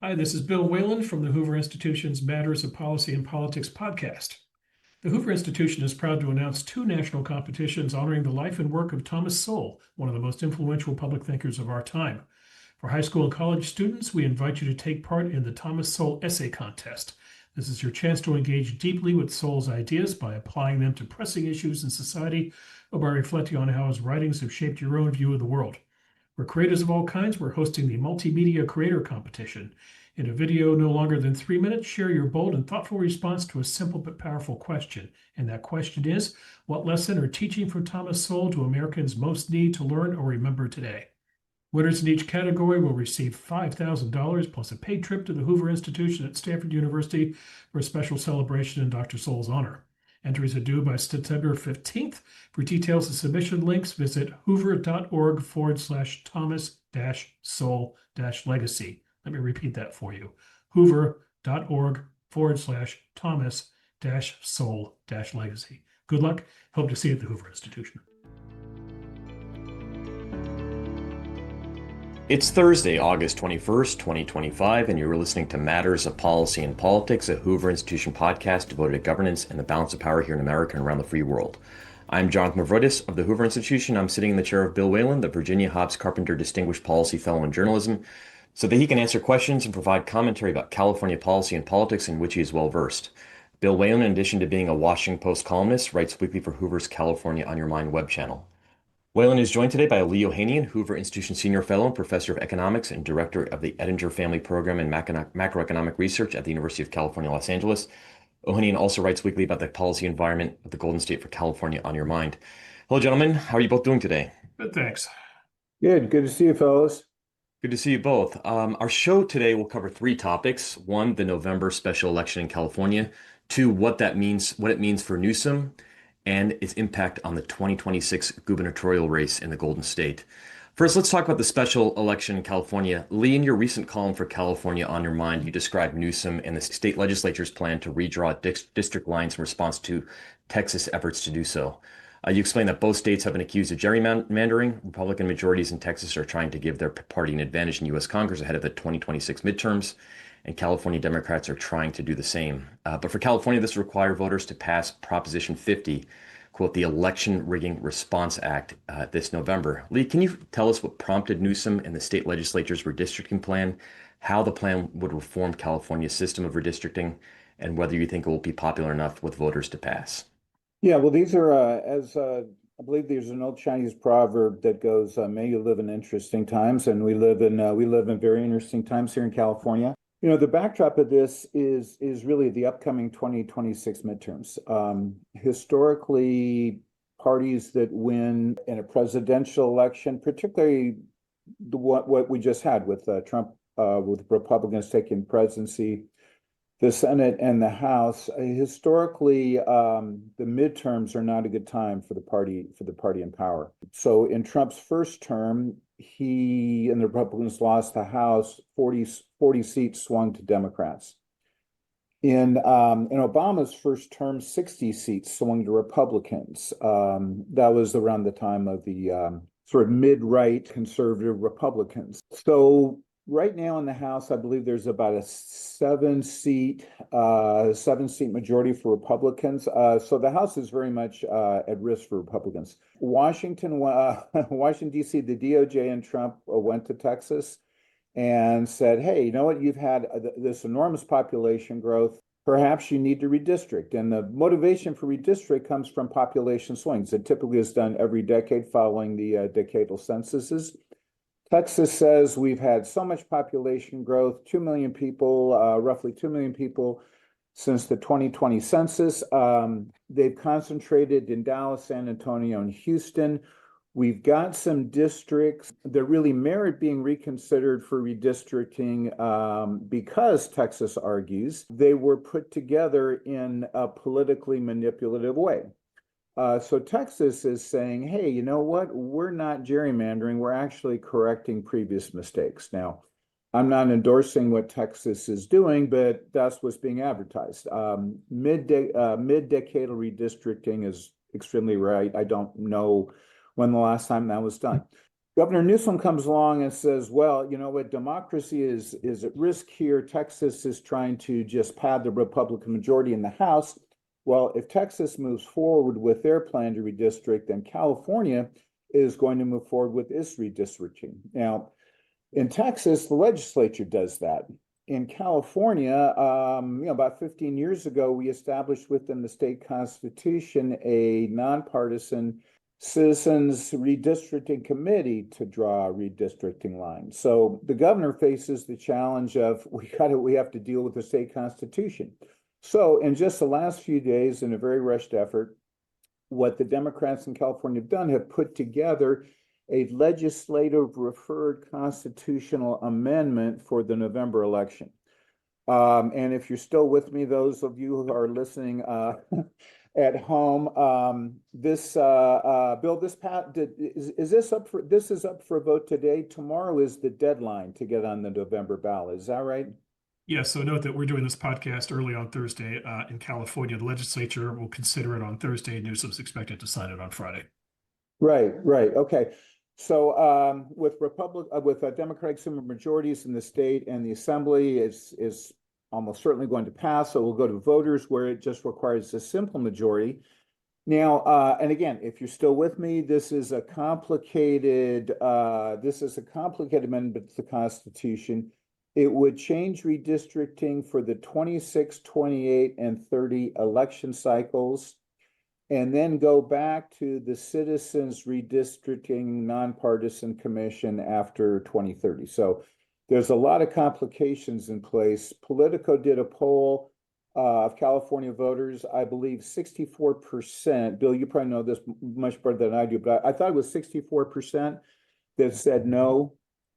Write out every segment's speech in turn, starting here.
Hi, this is Bill Whalen from the Hoover Institution's Matters of Policy and Politics podcast. The Hoover Institution is proud to announce two national competitions honoring the life and work of Thomas Sowell, one of the most influential public thinkers of our time. For high school and college students, we invite you to take part in the Thomas Sowell Essay Contest. This is your chance to engage deeply with Sowell's ideas by applying them to pressing issues in society or by reflecting on how his writings have shaped your own view of the world. For creators of all kinds, we're hosting the Multimedia Creator Competition. In a video no longer than 3 minutes, share your bold and thoughtful response to a simple but powerful question. And that question is, what lesson or teaching from Thomas Sowell do Americans most need to learn or remember today? Winners in each category will receive $5,000 plus a paid trip to the Hoover Institution at Stanford University for a special celebration in Dr. Sowell's honor. Entries are due by September 15th. For details and submission links, visit hoover.org/Thomas-Sowell-Legacy. Let me repeat that for you. hoover.org/Thomas-Sowell-Legacy. Good luck. Hope to see you at the Hoover Institution. It's Thursday, August 21st, 2025, and you're listening to Matters of Policy and Politics, a Hoover Institution podcast devoted to governance and the balance of power here in America and around the free world. I'm Jonathan Mavrodis of the Hoover Institution. I'm sitting in the chair of Bill Whalen, the Virginia Hobbs Carpenter Distinguished Policy Fellow in Journalism, so that he can answer questions and provide commentary about California policy and politics in which he is well versed. Bill Whalen, in addition to being a Washington Post columnist, writes weekly for Hoover's California on Your Mind web channel. Whalen is joined today by Lee Ohanian, Hoover Institution Senior Fellow and Professor of Economics and Director of the Ettinger Family Program in Macroeconomic Research at the University of California, Los Angeles. Ohanian also writes weekly about the policy environment of the Golden State for California on Your Mind. Hello, gentlemen. How are you both doing today? Good, thanks. Good to see you, fellas. Good to see you both. Our show today will cover three topics. One, the November special election in California. Two, what it means for Newsom and its impact on the 2026 gubernatorial race in the Golden State. First, let's talk about the special election in California. Lee, in your recent column for California on Your Mind, you described Newsom and the state legislature's plan to redraw district lines in response to Texas efforts to do so. You explained that both states have been accused of gerrymandering. Republican majorities in Texas are trying to give their party an advantage in U.S. Congress ahead of the 2026 midterms, and California Democrats are trying to do the same. But for California, this will require voters to pass Proposition 50, quote, the Election Rigging Response Act, this November. Lee, can you tell us what prompted Newsom and the state legislature's redistricting plan, how the plan would reform California's system of redistricting, and whether you think it will be popular enough with voters to pass? Yeah, well, these are, I believe there's an old Chinese proverb that goes, may you live in interesting times, and we live in very interesting times here in California. You know, the backdrop of this is really the upcoming 2026 midterms. Historically, parties that win in a presidential election, particularly what we just had with Trump, with Republicans taking presidency, the Senate and the House, historically, the midterms are not a good time for the party in power. So in Trump's first term, he and the Republicans lost the House, 40 seats swung to Democrats. In Obama's first term, 60 seats swung to Republicans. That was around the time of the sort of mid-right conservative Republicans. So right now in the House, I believe there's about a seven-seat majority for Republicans. So the House is very much at risk for Republicans. Washington, D.C., the DOJ and Trump went to Texas and said, hey, you know what? You've had this enormous population growth. Perhaps you need to redistrict. And the motivation for redistrict comes from population swings. It typically is done every decade following the decadal censuses. Texas says we've had so much population growth, 2 million people, roughly 2 million people since the 2020 census. They've concentrated in Dallas, San Antonio, and Houston. We've got some districts that really merit being reconsidered for redistricting because Texas argues they were put together in a politically manipulative way. So Texas is saying, hey, you know what? We're not gerrymandering. We're actually correcting previous mistakes. Now, I'm not endorsing what Texas is doing, but that's what's being advertised. Mid-decadal redistricting is extremely right. I don't know when the last time that was done. Governor Newsom comes along and says, well, you know what, democracy is at risk here. Texas is trying to just pad the Republican majority in the House. Well, if Texas moves forward with their plan to redistrict, then California is going to move forward with its redistricting. Now, in Texas, the legislature does that. In California, about 15 years ago, we established within the state constitution a nonpartisan citizens redistricting committee to draw redistricting lines. So the governor faces the challenge of we have to deal with the state constitution. So in just the last few days, in a very rushed effort, what the Democrats in California have put together a legislative referred constitutional amendment for the November election. And if you're still with me, those of you who are listening at home, this bill, is this up for a vote today? Tomorrow is the deadline to get on the November ballot. Is that right? Yeah, so note that we're doing this podcast early on Thursday in California. The legislature will consider it on Thursday. Newsom's expected to sign it on Friday. Right. Okay. So with Democratic supermajorities in the state and the assembly is almost certainly going to pass. So we'll go to voters where it just requires a simple majority. Now, and again, if you're still with me, this is a complicated amendment to the Constitution. It would change redistricting for the 26, 28, and 30 election cycles, and then go back to the Citizens Redistricting Nonpartisan Commission after 2030. So there's a lot of complications in place. Politico did a poll of California voters. I believe 64%, Bill, you probably know this much better than I do, but I thought it was 64% that said no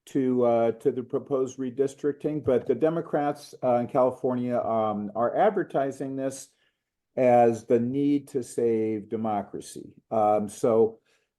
to the proposed redistricting. But the Democrats in California are advertising this as the need to save democracy. So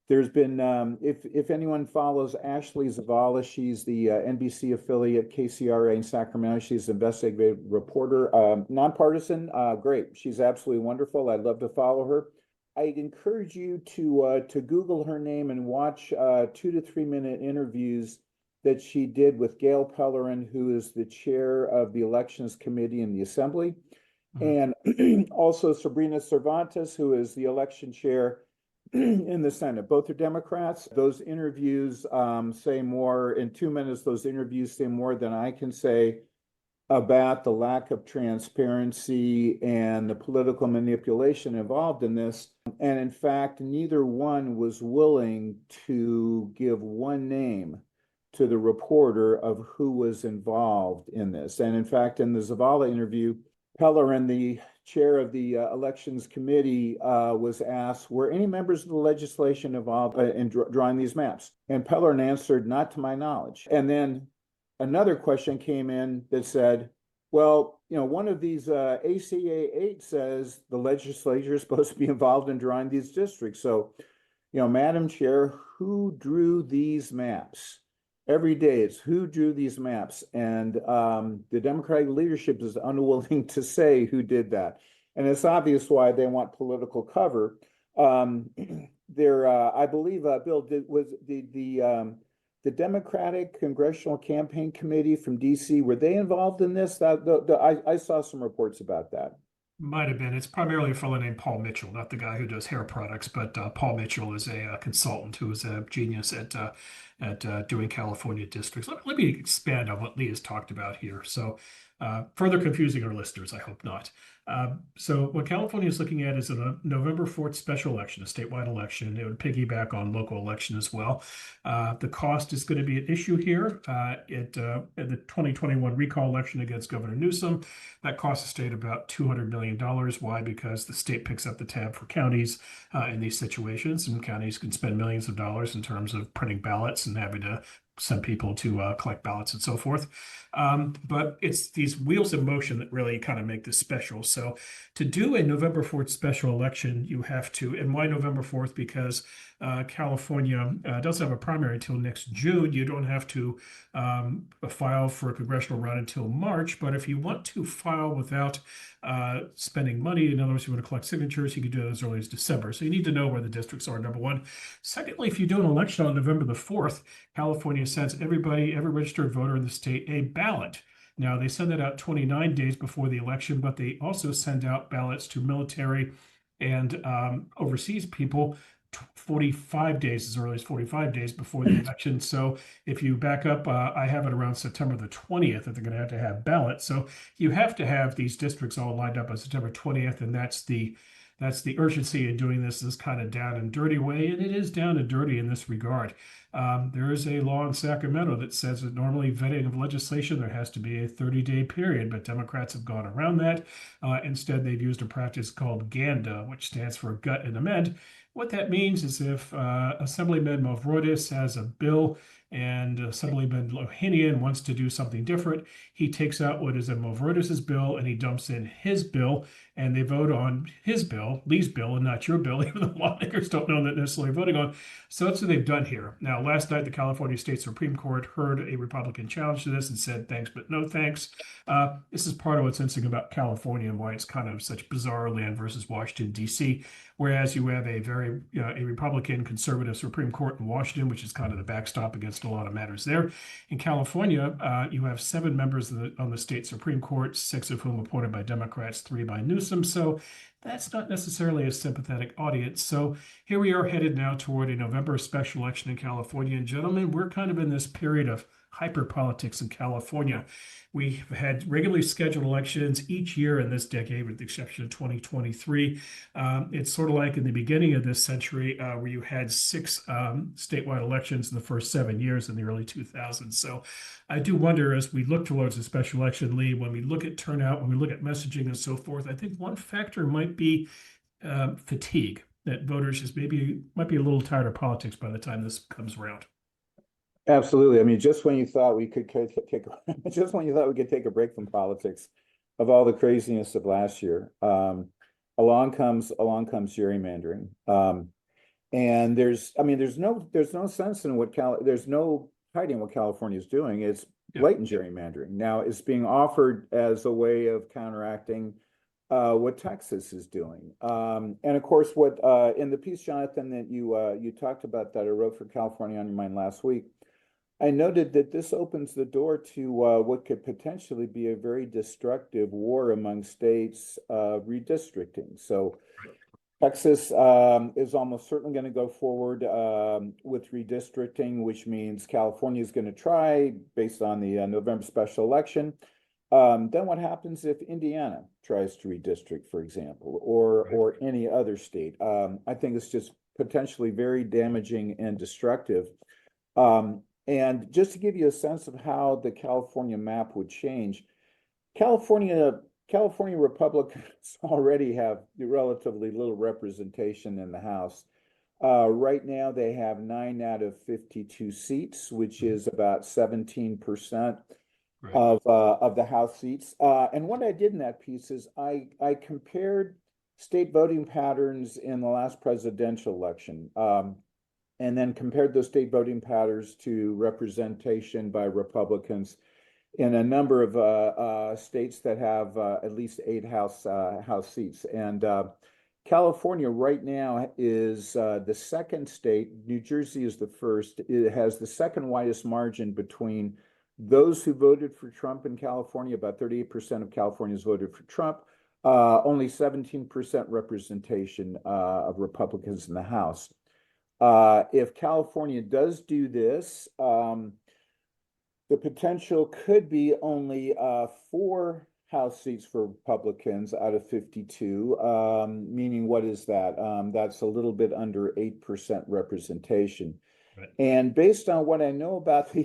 there's been, if anyone follows Ashley Zavala, she's the NBC affiliate, KCRA in Sacramento. She's an investigative reporter, nonpartisan, great. She's absolutely wonderful. I'd love to follow her. I'd encourage you to Google her name and watch 2 to 3 minute interviews that she did with Gail Pellerin, who is the chair of the Elections Committee in the Assembly, and also Sabrina Cervantes, who is the election chair in the Senate. Both are Democrats. Those interviews say more, in 2 minutes, those interviews say more than I can say about the lack of transparency and the political manipulation involved in this. And in fact, neither one was willing to give one name to the reporter of who was involved in this. And in fact, in the Zavala interview, Pellerin, the chair of the Elections Committee, was asked, were any members of the legislation involved in drawing these maps? And Pellerin answered, not to my knowledge. And then another question came in that said, well, one of these ACA 8 says the legislature is supposed to be involved in drawing these districts. So, Madam Chair, who drew these maps? Every day it's who drew these maps, and the Democratic leadership is unwilling to say who did that, and it's obvious why they want political cover. I believe Bill was the Democratic Congressional Campaign Committee from DC. Were they involved in this? I saw some reports about that. Might have been. It's primarily a fellow named Paul Mitchell, not the guy who does hair products, but Paul Mitchell is a consultant who is a genius at doing California districts. Let me expand on what Lee has talked about here. So further confusing our listeners, I hope not. So what California is looking at is a November 4th special election, a statewide election. It would piggyback on local election as well. The cost is going to be an issue here. At the 2021 recall election against Governor Newsom, that cost the state about $200 million. Why? Because the state picks up the tab for counties in these situations, and counties can spend millions of dollars in terms of printing ballots and having to send people to collect ballots and so forth. But it's these wheels in motion that really kind of make this special. So to do a November 4th special election, you have to, and why November 4th? Because California doesn't have a primary until next June. You don't have to file for a congressional run until March. But if you want to file without spending money, in other words, you want to collect signatures, you can do it as early as December. So you need to know where the districts are, number one. Secondly, if you do an election on November the 4th, California sends every registered voter in the state a ballot. Now, they send that out 29 days before the election, but they also send out ballots to military and overseas people 45 days, as early as 45 days before the election. So if you back up, I have it around September the 20th that they're going to have ballots. So you have to have these districts all lined up on September 20th, and that's the urgency in doing this kind of down and dirty way, and it is down and dirty in this regard. There is a law in Sacramento that says that normally vetting of legislation, there has to be a 30-day period, but Democrats have gone around that. Instead, they've used a practice called GANDA, which stands for Gut and Amend. What that means is if Assemblyman Mavroidis has a bill and Assemblyman Lohinian wants to do something different, he takes out what is in Mavroidis's bill and he dumps in his bill, and they vote on his bill, Lee's bill, and not your bill, even though lawmakers don't know that necessarily voting on. So that's what they've done here. Now, last night, the California State Supreme Court heard a Republican challenge to this and said, thanks, but no thanks. This is part of what's interesting about California and why it's kind of such bizarre land versus Washington, D.C., whereas you have a very a Republican conservative Supreme Court in Washington, which is kind of the backstop against a lot of matters there. In California, you have 7 members on the state Supreme Court, 6 of whom appointed by Democrats, 3 by Newsom. So that's not necessarily a sympathetic audience. So here we are headed now toward a November special election in California. And gentlemen, we're kind of in this period of hyper politics in California. We've had regularly scheduled elections each year in this decade, with the exception of 2023. It's sort of like in the beginning of this century, where you had 6 statewide elections in the first 7 years in the early 2000s. So I do wonder, as we look towards a special election, Lee, when we look at turnout, when we look at messaging and so forth, I think one factor might be fatigue, that voters just might be a little tired of politics by the time this comes around. Absolutely. I mean, just when you thought we could take a break from politics, of all the craziness of last year, along comes gerrymandering. And there's no sense in there's no hiding what California is doing. It's blatant gerrymandering. Now it's being offered as a way of counteracting what Texas is doing. And of course, what in the piece, Jonathan, that you talked about that I wrote for California on Your Mind last week, I noted that this opens the door to what could potentially be a very destructive war among states, redistricting. So Texas is almost certainly going to go forward with redistricting, which means California is going to try based on the November special election. Then what happens if Indiana tries to redistrict, for example, or any other state? I think it's just potentially very damaging and destructive. And just to give you a sense of how the California map would change, California Republicans already have relatively little representation in the House. Right now, they have 9 out of 52 seats, which is about 17% of the House seats. And what I did in that piece is I compared state voting patterns in the last presidential election. And then compared those state voting patterns to representation by Republicans in a number of states that have at least 8 House seats. And California right now is the second state. New Jersey is the first. It has the second widest margin between those who voted for Trump in California. About 38% of Californians voted for Trump. Only 17% representation of Republicans in the House. If California does do this, the potential could be only 4 House seats for Republicans out of 52, meaning what is that? That's a little bit under 8% representation. Right. And based on what I know about we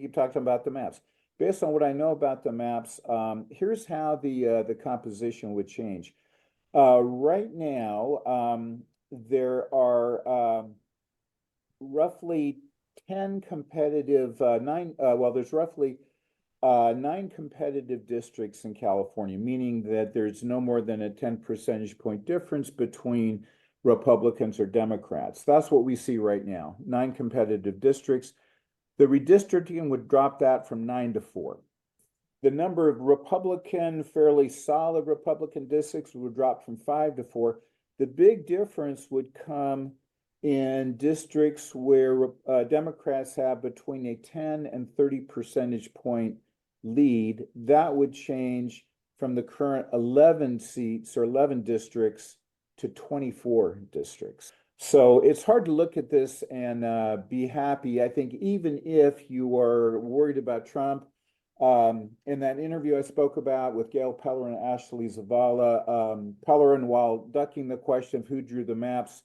keep talking about the maps. Based on what I know about the maps, here's how the composition would change. Right now, there are roughly 10 competitive, there's roughly 9 competitive districts in California, meaning that there's no more than a 10 percentage point difference between Republicans or Democrats. That's what we see right now, 9 competitive districts. The redistricting would drop that from 9 to 4. The number of fairly solid Republican districts would drop from 5 to 4. The big difference would come in districts where Democrats have between a 10 and 30 percentage point lead. That would change from the current 11 seats or 11 districts to 24 districts. So it's hard to look at this and be happy. I think even if you are worried about Trump, in that interview I spoke about with Gail Pellerin and Ashley Zavala, Pellerin, while ducking the question of who drew the maps,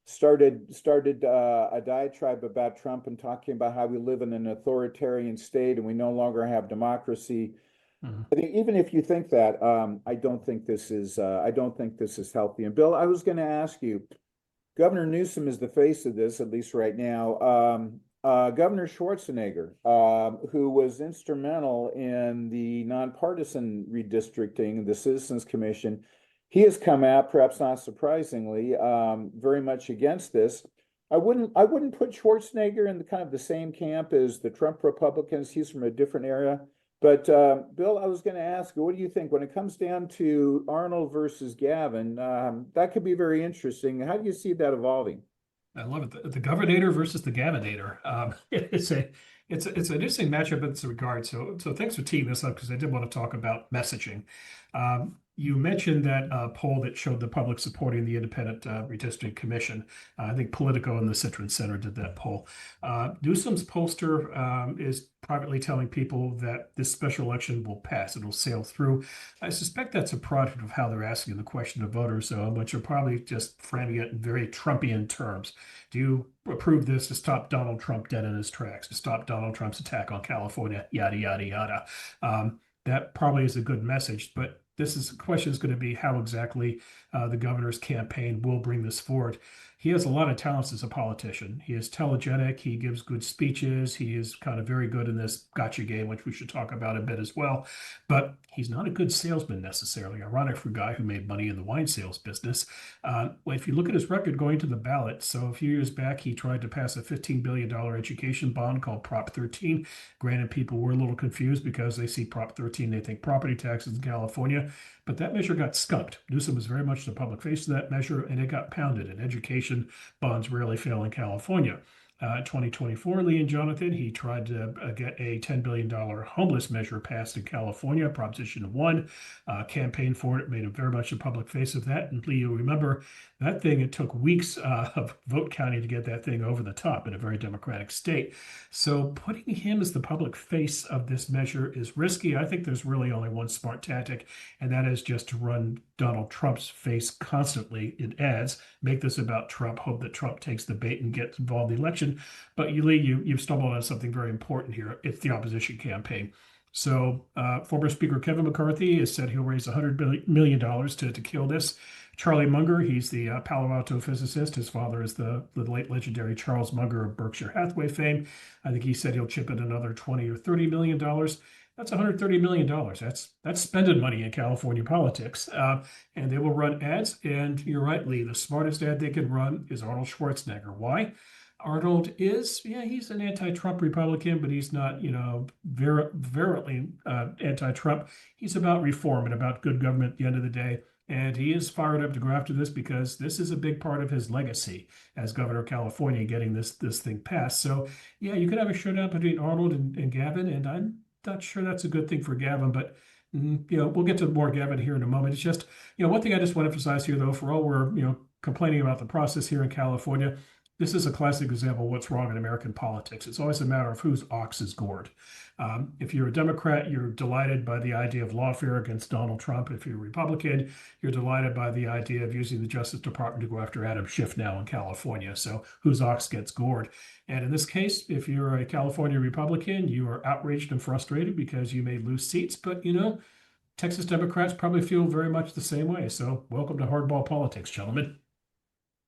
started a diatribe about Trump and talking about how we live in an authoritarian state and we no longer have democracy. I think even if you think that, I don't think this is healthy. And Bill, I was going to ask you, Governor Newsom is the face of this, at least right now. Governor Schwarzenegger, who was instrumental in the nonpartisan redistricting, the Citizens Commission, he has come out, perhaps not surprisingly, very much against this. I wouldn't put Schwarzenegger in the kind of the same camp as the Trump Republicans. He's from a different era. But Bill, I was going to ask you, what do you think when it comes down to Arnold versus Gavin? That could be very interesting. How do you see that evolving? I love it. The Governator versus the Gavinator. It's an interesting matchup in this regard. So thanks for teeing this up because I did want to talk about messaging. You mentioned that poll that showed the public supporting the independent redistricting commission. I think Politico and the Citron Center did that poll. Newsom's pollster is privately telling people that this special election will pass. It'll sail through. I suspect that's a product of how they're asking the question to voters, which are probably just framing it in very Trumpian terms. Do you approve this to stop Donald Trump dead in his tracks, to stop Donald Trump's attack on California, yada, yada, yada. That probably is a good message, but this question is going to be how exactly the governor's campaign will bring this forward. He has a lot of talents as a politician. He is telegenic. He gives good speeches. He is kind of very good in this gotcha game, which we should talk about a bit as well. But he's not a good salesman necessarily. Ironic for a guy who made money in the wine sales business. If you look at his record going to the ballot, so a few years back, he tried to pass a $15 billion education bond called Prop 13. Granted, people were a little confused because they see Prop 13, they think property taxes in California. But that measure got skunked. Newsom was very much the public face of that measure, and it got pounded. And education bonds rarely fail in California. 2024, Lee and Jonathan, he tried to get a $10 billion homeless measure passed in California, Proposition 1, campaigned for it, made him very much a public face of that. And Lee, you'll remember that thing, it took weeks of vote counting to get that thing over the top in a very democratic state. So putting him as the public face of this measure is risky. I think there's really only one smart tactic, and that is just to run Donald Trump's face constantly in ads, make this about Trump, hope that Trump takes the bait and gets involved in the election. But you've stumbled on something very important here. It's the opposition campaign. So former Speaker Kevin McCarthy has said he'll raise $100 million to kill this. Charlie Munger, he's the Palo Alto physicist. His father is the late legendary Charles Munger of Berkshire Hathaway fame. I think he said he'll chip in another $20 or $30 million. That's $130 million. That's spending money in California politics. And they will run ads. And you're right, Lee, the smartest ad they can run is Arnold Schwarzenegger. Why? Arnold is, he's an anti-Trump Republican, but he's not, virulently anti-Trump. He's about reform and about good government at the end of the day. And he is fired up to go after this because this is a big part of his legacy as governor of California, getting this thing passed. So, you could have a showdown between Arnold and Gavin, and I'm not sure that's a good thing for Gavin, but we'll get to more Gavin here in a moment. It's just, one thing I just want to emphasize here, though, for all we're, complaining about the process here in California, this is a classic example of what's wrong in American politics. It's always a matter of whose ox is gored. If you're a Democrat, you're delighted by the idea of lawfare against Donald Trump. If you're a Republican, you're delighted by the idea of using the Justice Department to go after Adam Schiff now in California. So whose ox gets gored? And in this case, if you're a California Republican, you are outraged and frustrated because you may lose seats. But, Texas Democrats probably feel very much the same way. So welcome to hardball politics, gentlemen.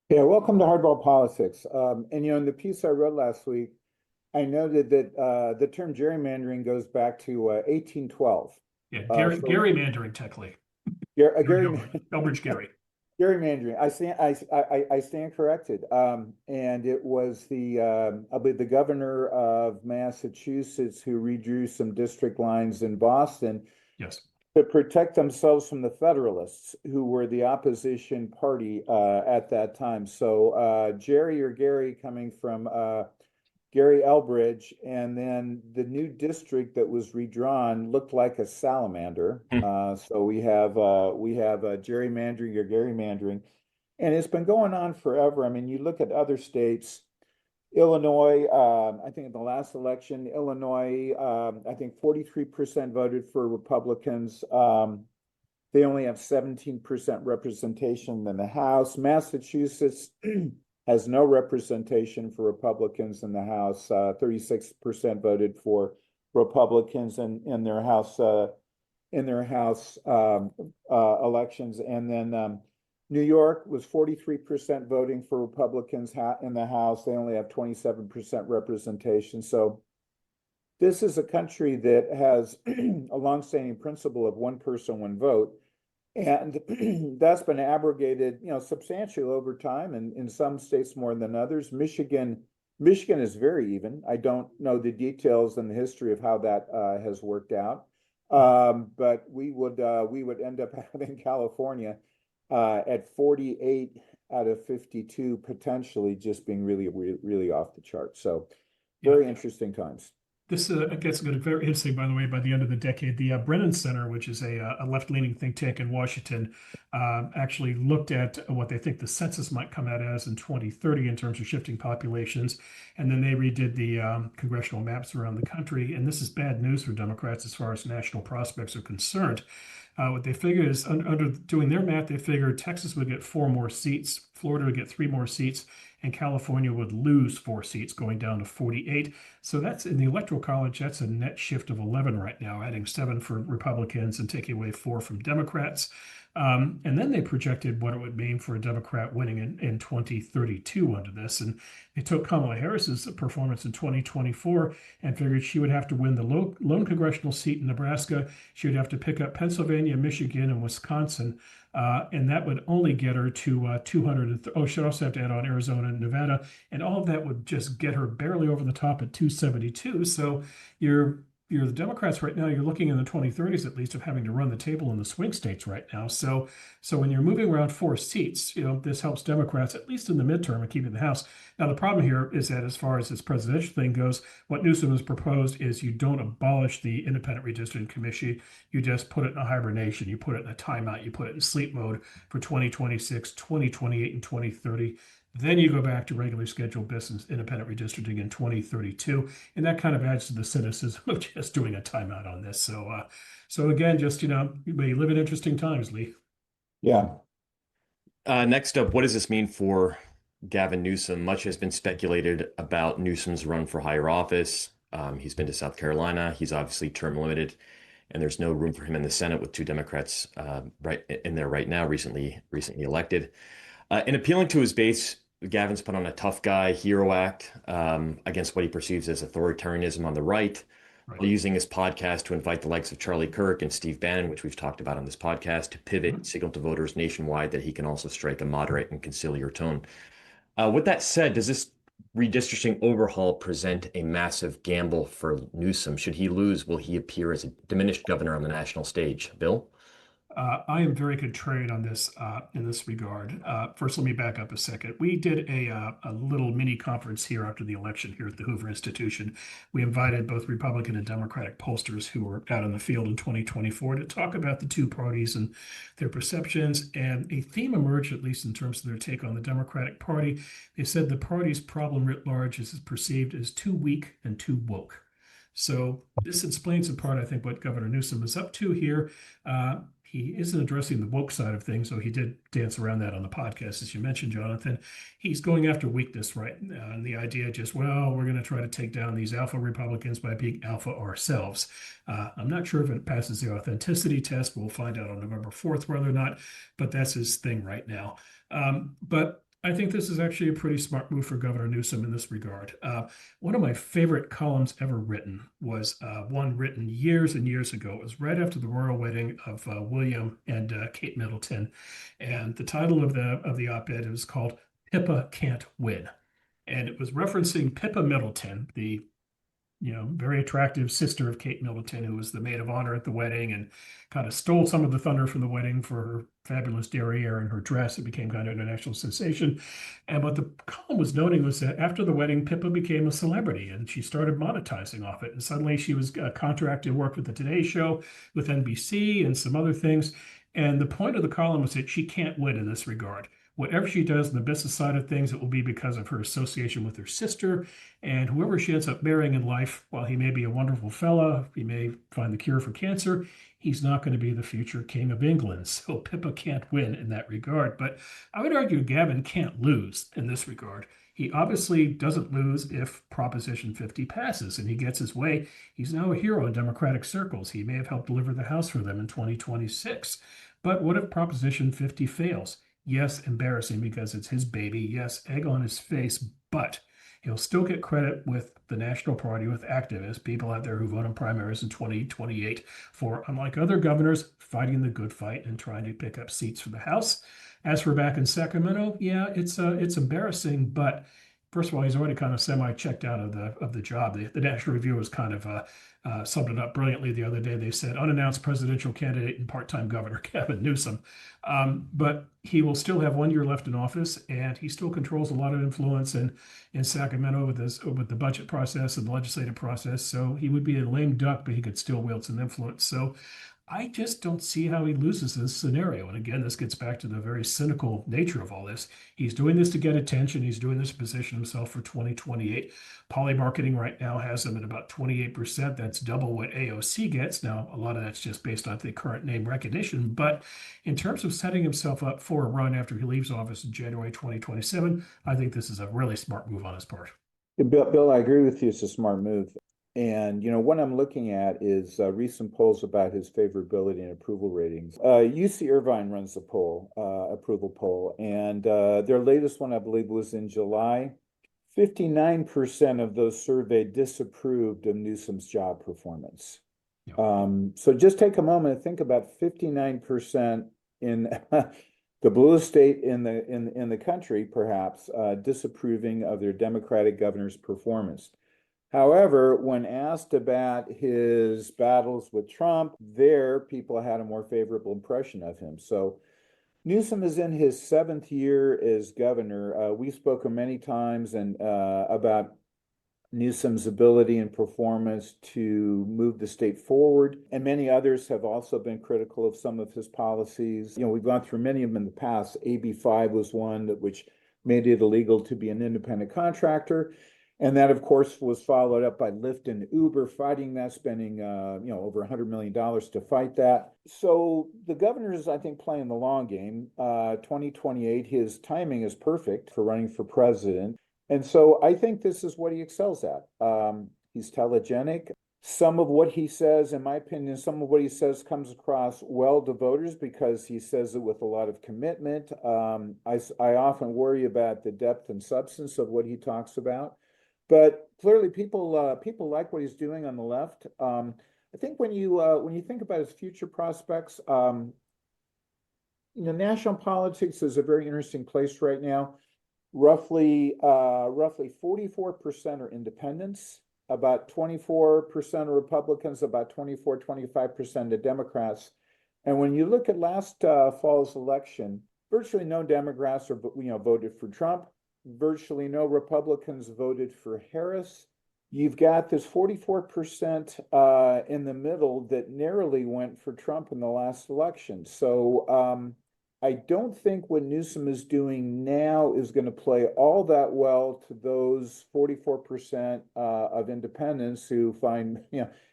Yeah, welcome to Hardball Politics. In the piece I wrote last week, I noted that the term gerrymandering goes back to 1812. Yeah, So gerrymandering, technically. Gary, Elbridge Gary. gerrymandering. I stand corrected. And it was I believe the governor of Massachusetts who redrew some district lines in Boston Yes. to protect themselves from the Federalists, who were the opposition party at that time. So Jerry or Gary coming from Gary Elbridge, and then the new district that was redrawn looked like a salamander. So we have gerrymandering or gerrymandering, and it's been going on forever. I mean, you look at other states. Illinois, I think in the last election, Illinois, I think 43% voted for Republicans. They only have 17% representation in the House. Massachusetts has no representation for Republicans in the House. 36% voted for Republicans in their House elections, and then New York was 43% voting for Republicans in the House. They only have 27% representation. So this is a country that has a longstanding principle of one person, one vote. And that's been abrogated, substantially over time, and in some states more than others. Michigan is very even. I don't know the details and the history of how that has worked out. But we would end up having California at 48 out of 52 potentially just being really, really off the chart. So very interesting times. This gets going to be very interesting, by the way, by the end of the decade. The Brennan Center, which is a left-leaning think tank in Washington, actually looked at what they think the census might come out as in 2030 in terms of shifting populations. And then they redid the congressional maps around the country. And this is bad news for Democrats as far as national prospects are concerned. What they figured is, under doing their math, they figured Texas would get 4 more seats, Florida would get 3 more seats, and California would lose 4 seats, going down to 48. So that's in the Electoral College, that's a net shift of 11 right now, adding 7 for Republicans and taking away 4 from Democrats. And then they projected what it would mean for a Democrat winning in 2032 under this. And they took Kamala Harris's performance in 2024 and figured she would have to win the lone congressional seat in Nebraska. She would have to pick up Pennsylvania, Michigan, and Wisconsin. And that would only get her to 200. She'd also have to add on Arizona and Nevada. And all of that would just get her barely over the top at 272. So you're the Democrats right now, you're looking in the 2030s at least of having to run the table in the swing states right now. So when you're moving around 4 seats, this helps Democrats, at least in the midterm, and keeping the House. Now, the problem here is that as far as this presidential thing goes, what Newsom has proposed is you don't abolish the Independent Redistricting Commission. You just put it in a hibernation. You put it in a timeout. You put it in sleep mode for 2026, 2028, and 2030. Then you go back to regularly scheduled business, independent redistricting in 2032, and that kind of adds to the cynicism of just doing a timeout on this. So again, just we live in interesting times, Lee. Yeah. Next up, what does this mean for Gavin Newsom? Much has been speculated about Newsom's run for higher office. He's been to South Carolina. He's obviously term limited, and there's no room for him in the Senate with 2 Democrats right in there right now, recently elected. In appealing to his base, Gavin's put on a tough guy hero act against what he perceives as authoritarianism on the right, while using his podcast to invite the likes of Charlie Kirk and Steve Bannon, which we've talked about on this podcast, to pivot and signal to voters nationwide that he can also strike a moderate and conciliar tone. With that said, does this redistricting overhaul present a massive gamble for Newsom? Should he lose, will he appear as a diminished governor on the national stage? Bill? I am very contrarian on this in this regard. First, let me back up a second. We did a little mini conference here after the election here at the Hoover Institution. We invited both Republican and Democratic pollsters who were out in the field in 2024 to talk about the 2 parties and their perceptions. And a theme emerged, at least in terms of their take on the Democratic Party. They said the party's problem writ large is perceived as too weak and too woke. So this explains in part, I think, what Governor Newsom is up to here. He isn't addressing the woke side of things, so he did dance around that on the podcast, as you mentioned, Jonathan. He's going after weakness, right? And the idea just, we're going to try to take down these alpha Republicans by being alpha ourselves. I'm not sure if it passes the authenticity test. We'll find out on November 4th whether or not, but that's his thing right now. But I think this is actually a pretty smart move for Governor Newsom in this regard. One of my favorite columns ever written was one written years and years ago. It was right after the royal wedding of William and Kate Middleton, and the title of the op-ed was called "Pippa Can't Win," and it was referencing Pippa Middleton, the very attractive sister of Kate Middleton, who was the maid of honor at the wedding and kind of stole some of the thunder from the wedding for her fabulous derriere and her dress. It became kind of an international sensation. And what the column was noting was that after the wedding, Pippa became a celebrity and she started monetizing off it. And suddenly she was contracted to work with the Today Show, with NBC, and some other things. And the point of the column was that she can't win in this regard. Whatever she does in the business side of things, it will be because of her association with her sister. And whoever she ends up marrying in life, while he may be a wonderful fella, he may find the cure for cancer, he's not going to be the future king of England. So Pippa can't win in that regard. But I would argue Gavin can't lose in this regard. He obviously doesn't lose if Proposition 50 passes and he gets his way. He's now a hero in Democratic circles. He may have helped deliver the House for them in 2026. But what if Proposition 50 fails? Yes, embarrassing because it's his baby. Yes, egg on his face, but he'll still get credit with the National Party, with activists, people out there who vote in primaries in 2028 for, unlike other governors, fighting the good fight and trying to pick up seats for the House. As for back in Sacramento, yeah, it's embarrassing, but first of all, he's already kind of semi-checked out of the job. The National Review was kind of summed it up brilliantly the other day. They said unannounced presidential candidate and part-time governor Gavin Newsom, but he will still have 1 year left in office, and he still controls a lot of influence in Sacramento with the budget process and the legislative process. So he would be a lame duck, but he could still wield some influence. So I just don't see how he loses this scenario. And again, this gets back to the very cynical nature of all this. He's doing this to get attention. He's doing this to position himself for 2028. Polymarketing right now has him at about 28%. That's double what AOC gets. Now, a lot of that's just based on the current name recognition. But in terms of setting himself up for a run after he leaves office in January 2027, I think this is a really smart move on his part. Bill, I agree with you. It's a smart move. And, what I'm looking at is recent polls about his favorability and approval ratings. UC Irvine runs the approval poll, and their latest one, I believe, was in July. 59% of those surveyed disapproved of Newsom's job performance. Yep. So just take a moment and think about 59% in the bluest state in the country, perhaps, disapproving of their Democratic governor's performance. However, when asked about his battles with Trump, people had a more favorable impression of him. So Newsom is in his 7th year as governor. We've spoken many times about Newsom's ability and performance to move the state forward, and many others have also been critical of some of his policies. We've gone through many of them in the past. AB 5 was one which made it illegal to be an independent contractor. And that, of course, was followed up by Lyft and Uber fighting that, spending over $100 million to fight that. So the governor is, I think, playing the long game. 2028, his timing is perfect for running for president. And so I think this is what he excels at. He's telegenic. Some of what he says, in my opinion, comes across well to voters because he says it with a lot of commitment. I often worry about the depth and substance of what he talks about. But clearly, people like what he's doing on the left. I think when you think about his future prospects, national politics is a very interesting place right now. Roughly 44% are independents, about 24% are Republicans, about 25% are Democrats. And when you look at last fall's election, virtually no Democrats voted for Trump. Virtually no Republicans voted for Harris. You've got this 44% in the middle that narrowly went for Trump in the last election. So I don't think what Newsom is doing now is going to play all that well to those 44% of independents who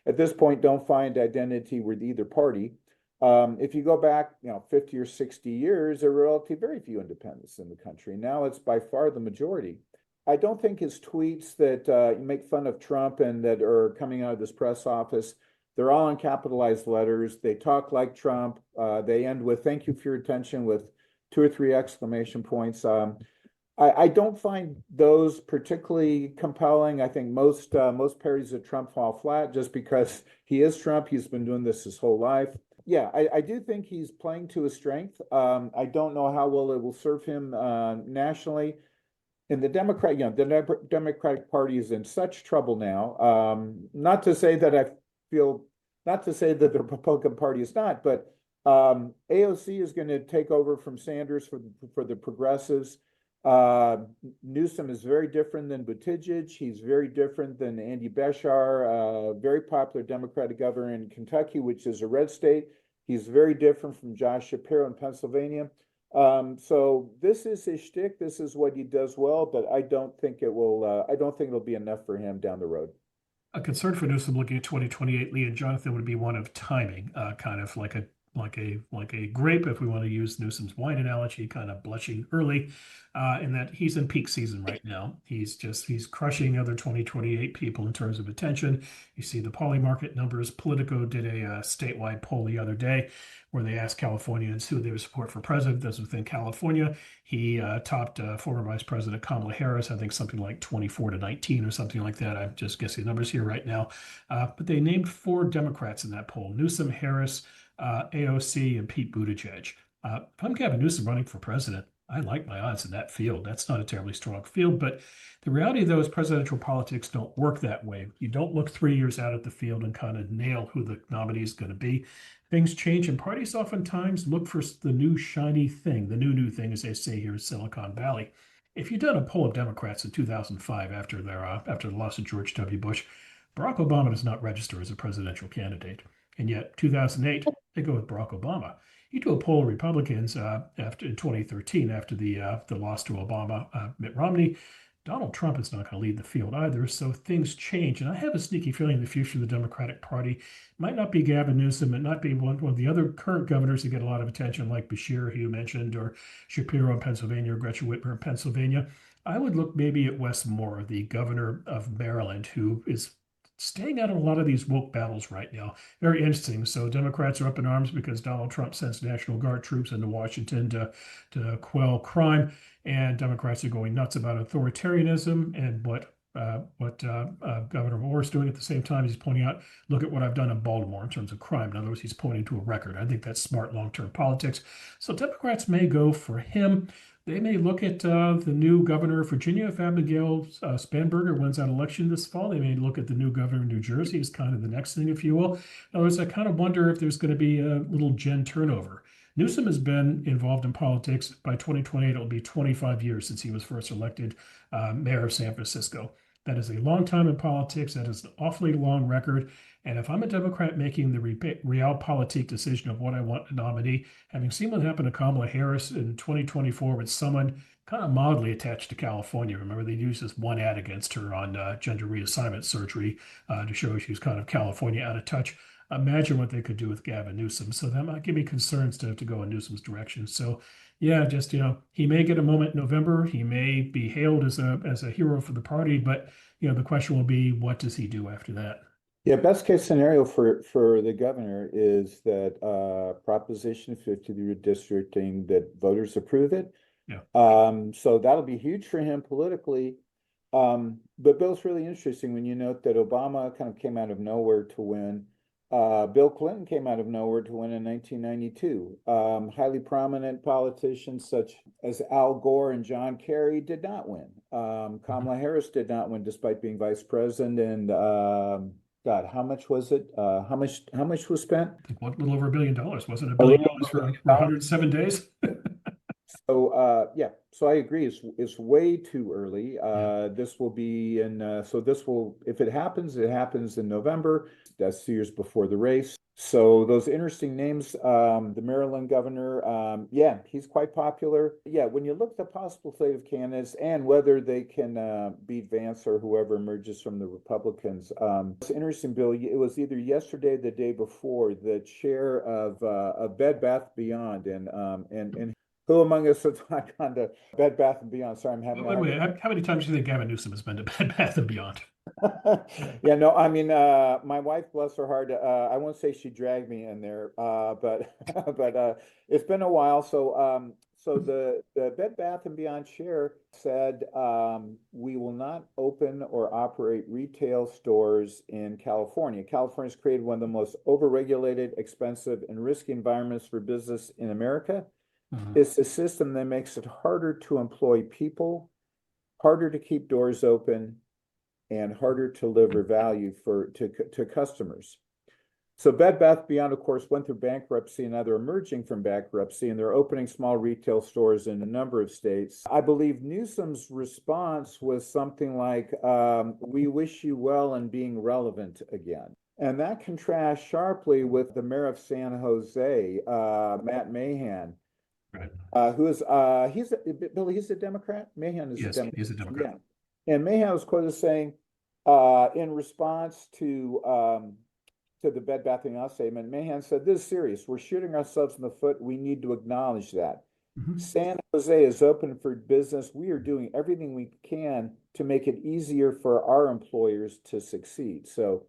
at this point don't find identity with either party. If you go back, 50 or 60 years, there were relatively very few independents in the country. Now it's by far the majority. I don't think his tweets that make fun of Trump and that are coming out of this press office, they're all in capitalized letters. They talk like Trump. They end with "thank you for your attention" with 2 or 3 exclamation points. I don't find those particularly compelling. I think most parodies of Trump fall flat just because he is Trump. He's been doing this his whole life. Yeah, I do think he's playing to his strength. I don't know how well it will serve him nationally. And the Democratic Party is in such trouble now. Not to say that not to say that the Republican Party is not, but AOC is going to take over from Sanders for the progressives. Newsom is very different than Buttigieg. He's very different than Andy Beshear, very popular Democratic governor in Kentucky, which is a red state. He's very different from Josh Shapiro in Pennsylvania. So this is his shtick. This is what he does well, but I don't think it will. I don't think it'll be enough for him down the road. A concern for Newsom looking at 2028, Lee and Jonathan, would be one of timing, kind of like a grape, if we want to use Newsom's wine analogy, kind of blushing early, in that he's in peak season right now. He's crushing other 2028 people in terms of attention. You see the poly market numbers. Politico did a statewide poll the other day where they asked Californians who they would support for president. That's within California. He topped former Vice President Kamala Harris, I think something like 24-19 or something like that. I'm just guessing numbers here right now. But they named 4 Democrats in that poll: Newsom, Harris, AOC, and Pete Buttigieg. If I'm Gavin Newsom running for president, I like my odds in that field. That's not a terribly strong field, but the reality of those presidential politics don't work that way. You don't look 3 years out at the field and kind of nail who the nominee is going to be. Things change, and parties oftentimes look for the new shiny thing, the new thing, as they say here in Silicon Valley. If you'd done a poll of Democrats in 2005 after the loss of George W. Bush, Barack Obama does not register as a presidential candidate. And yet, 2008, they go with Barack Obama. You do a poll of Republicans after in 2013, after the loss to Obama, Mitt Romney, Donald Trump is not going to lead the field either. So things change. And I have a sneaky feeling the future of the Democratic Party might not be Gavin Newsom. It might not be one of the other current governors who get a lot of attention, like Beshear, who you mentioned, or Shapiro in Pennsylvania, or Gretchen Whitmer in Pennsylvania. I would look maybe at Wes Moore, the governor of Maryland, who is staying out of a lot of these woke battles right now. Very interesting. So Democrats are up in arms because Donald Trump sends National Guard troops into Washington to quell crime, and Democrats are going nuts about authoritarianism and what Governor Moore is doing at the same time. He's pointing out, look at what I've done in Baltimore in terms of crime. In other words, he's pointing to a record. I think that's smart long-term politics. So Democrats may go for him. They may look at the new governor of Virginia if Abigail Spanberger wins that election this fall. They may look at the new governor of New Jersey as kind of the next thing, if you will. In other words, I kind of wonder if there's going to be a little gen turnover. Newsom has been involved in politics. By 2028, it'll be 25 years since he was first elected mayor of San Francisco. That is a long time in politics. That is an awfully long record. And if I'm a Democrat making the realpolitik decision of what I want to nominate, having seen what happened to Kamala Harris in 2024 with someone kind of mildly attached to California. Remember, they used this one ad against her on gender reassignment surgery to show she was kind of California out of touch. Imagine what they could do with Gavin Newsom. So that might give me concerns to go in Newsom's direction. So yeah, just, he may get a moment in November. He may be hailed as a hero for the party, but, the question will be, what does he do after that? Yeah, best case scenario for the governor is that Proposition 50, the redistricting, that voters approve it. Yeah. So that'll be huge for him politically. But Bill's really interesting when you note that Obama kind of came out of nowhere to win. Bill Clinton came out of nowhere to win in 1992. Highly prominent politicians such as Al Gore and John Kerry did not win. Kamala Harris did not win despite being vice president. And God, how much was it? How much was spent? I think a little over $1 billion. Wasn't it $1 billion for 107 days? So yeah, so I agree. It's way too early. This will be in. So this will, if it happens in November. That's 2 years before the race. So those interesting names. The Maryland governor. Yeah, he's quite popular. Yeah, when you look at the possible slate of candidates and whether they can beat Vance or whoever emerges from the Republicans. It's interesting, Bill. It was either yesterday or the day before. The chair of Bed Bath Beyond and who among us has gone to Bed Bath & Beyond? Sorry, I'm having. Wait, how many times do you think Gavin Newsom has been to Bed Bath & Beyond? Yeah, no, I mean, my wife, bless her heart, I won't say she dragged me in there, but it's been a while. So So the Bed Bath and Beyond chair said, we will not open or operate retail stores in California. California's created one of the most overregulated, expensive, and risky environments for business in America. It's a system that makes it harder to employ people, harder to keep doors open, and harder to deliver value to customers. So Bed Bath Beyond, of course, went through bankruptcy, and now they're emerging from bankruptcy, and they're opening small retail stores in a number of states. I believe Newsom's response was something like, we wish you well in being relevant again. And that contrasts sharply with the mayor of San Jose, Matt Mahan, Right. who is, Billy, he's a Democrat? Mahan is a Yes, Democrat. he's a Democrat. Yeah. And Mahan was quoted as saying, in response to the Bed Bath & Beyond statement, Mahan said, "This is serious. We're shooting ourselves in the foot. We need to acknowledge that. San Jose is open for business. We are doing everything we can to make it easier for our employers to succeed." So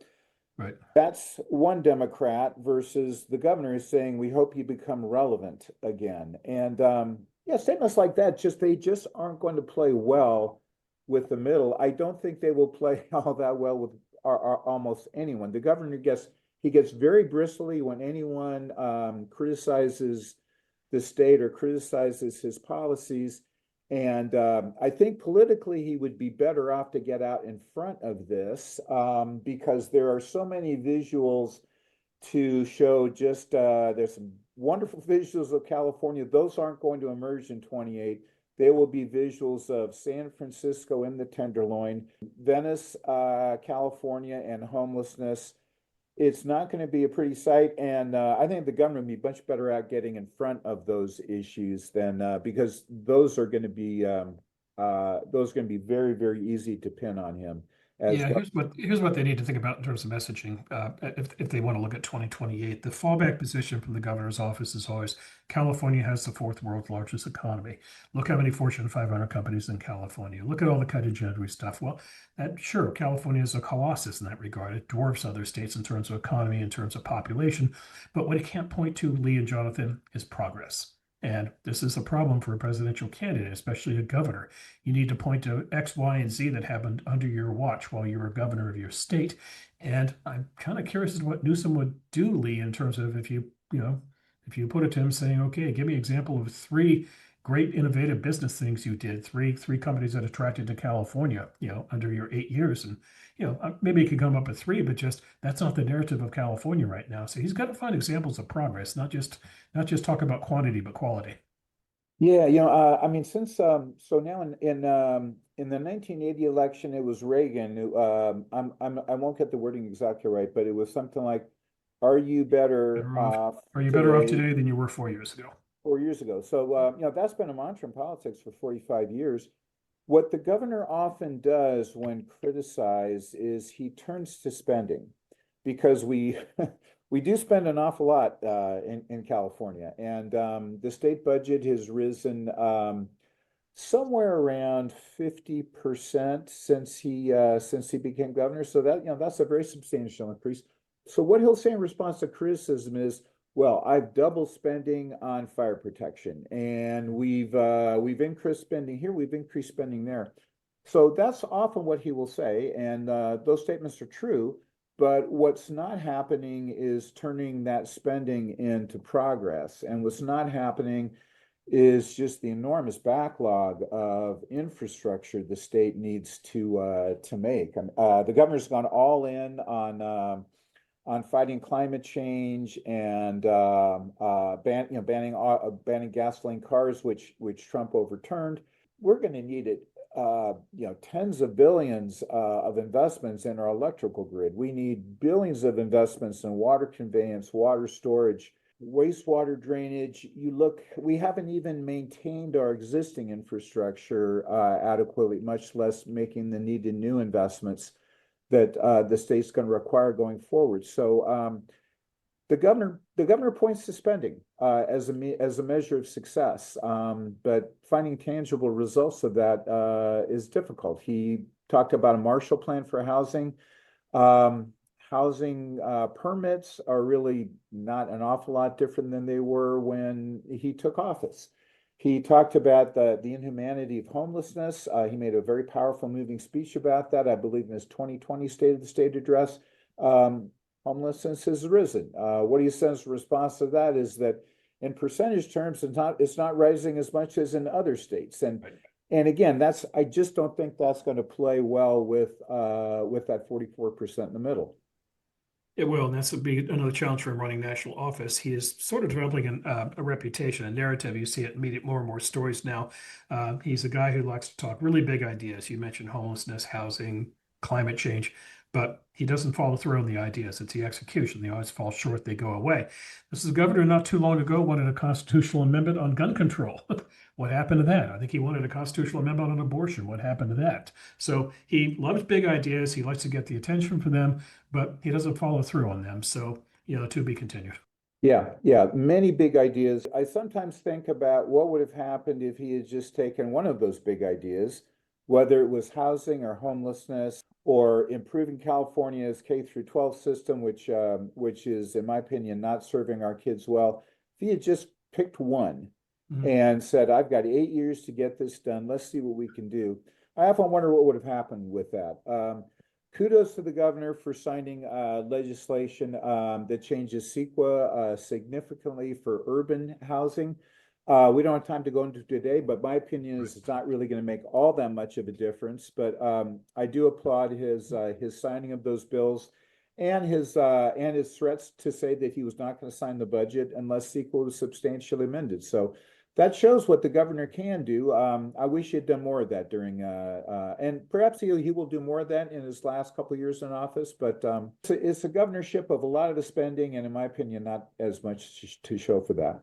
Right. that's one Democrat versus the governor is saying, we hope you become relevant again. And yeah, statements like that, they just aren't going to play well with the middle. I don't think they will play all that well with almost anyone. The governor gets very bristly when anyone criticizes the state or criticizes his policies. And I think politically he would be better off to get out in front of this because there are so many visuals to show just there's some wonderful visuals of California. Those aren't going to emerge in 28. There will be visuals of San Francisco in the Tenderloin, Venice, California, and homelessness. It's not going to be a pretty sight, and I think the government would be much better at getting in front of those issues than because those are going to be very, very easy to pin on him. Yeah, here's what they need to think about in terms of messaging. If they want to look at 2028, the fallback position from the governor's office is always California has the fourth world's largest economy. Look how many Fortune 500 companies in California. Look at all the cutting edge stuff. Well, sure, California is a colossus in that regard. It dwarfs other states in terms of economy, in terms of population. But what it can't point to, Lee and Jonathan, is progress. And this is a problem for a presidential candidate, especially a governor. You need to point to X, Y, and Z that happened under your watch while you were governor of your state. And I'm kind of curious as to what Newsom would do, Lee, in terms of if you put it to him saying, okay, give me an example of three great innovative business things you did, three companies that attracted to California, under your 8 years. And, maybe he could come up with three, but just that's not the narrative of California right now. So he's got to find examples of progress, not just talk about quantity, but quality. Yeah, I mean, since so now in the 1980 election, it was Reagan who I won't get the wording exactly right, but it was something like, "Are you better off? Are you better off today than you were 4 years ago?" 4 years ago. So that's been a mantra in politics for 45 years. What the governor often does when criticized is he turns to spending, because we we do spend an awful lot in California, and the state budget has risen somewhere around 50% since he became governor. So that's a very substantial increase. So what he'll say in response to criticism is, well, I've doubled spending on fire protection, and we've increased spending here, we've increased spending there. So that's often what he will say, and those statements are true. But what's not happening is turning that spending into progress, and what's not happening is just the enormous backlog of infrastructure the state needs to make. The governor's gone all in on fighting climate change and banning gasoline cars, which Trump overturned. We're going to need it, tens of billions of investments in our electrical grid. We need billions of investments in water conveyance, water storage, wastewater drainage. We haven't even maintained our existing infrastructure adequately, much less making the needed new investments that the state's going to require going forward. So the governor points to spending as a measure of success, but finding tangible results of that is difficult. He talked about a Marshall Plan for housing. Housing permits are really not an awful lot different than they were when he took office. He talked about the inhumanity of homelessness. He made a very powerful, moving speech about that, I believe, in his 2020 State of the State address. Homelessness has risen. What he says in response to that is that in percentage terms, it's not rising as much as in other states. And again, I just don't think that's going to play well with that 44% in the middle. It will, and that's would be another challenge for him running national office. He is sort of developing a reputation, a narrative. You see it in more and more stories now. He's a guy who likes to talk really big ideas. You mentioned homelessness, housing, climate change, but he doesn't follow through on the ideas. It's the execution. They always fall short. They go away. This is a governor not too long ago wanted a constitutional amendment on gun control. What happened to that? I think he wanted a constitutional amendment on abortion. What happened to that? So he loves big ideas. He likes to get the attention for them, but he doesn't follow through on them. So, to be continued. Yeah, many big ideas. I sometimes think about what would have happened if he had just taken one of those big ideas, whether it was housing or homelessness or improving California's K through 12 system, which is, in my opinion, not serving our kids well. If he had just picked one and said, I've got 8 years to get this done, let's see what we can do. I often wonder what would have happened with that. Kudos to the governor for signing legislation that changes CEQA significantly for urban housing. We don't have time to go into today, but my opinion is it's not really going to make all that much of a difference. But I do applaud his signing of those bills and his threats to say that he was not going to sign the budget unless CEQA was substantially amended. So that shows what the governor can do. I wish he had done more of that during, and perhaps he will do more of that in his last couple of years in office. But it's a governorship of a lot of the spending, and in my opinion, not as much to show for that.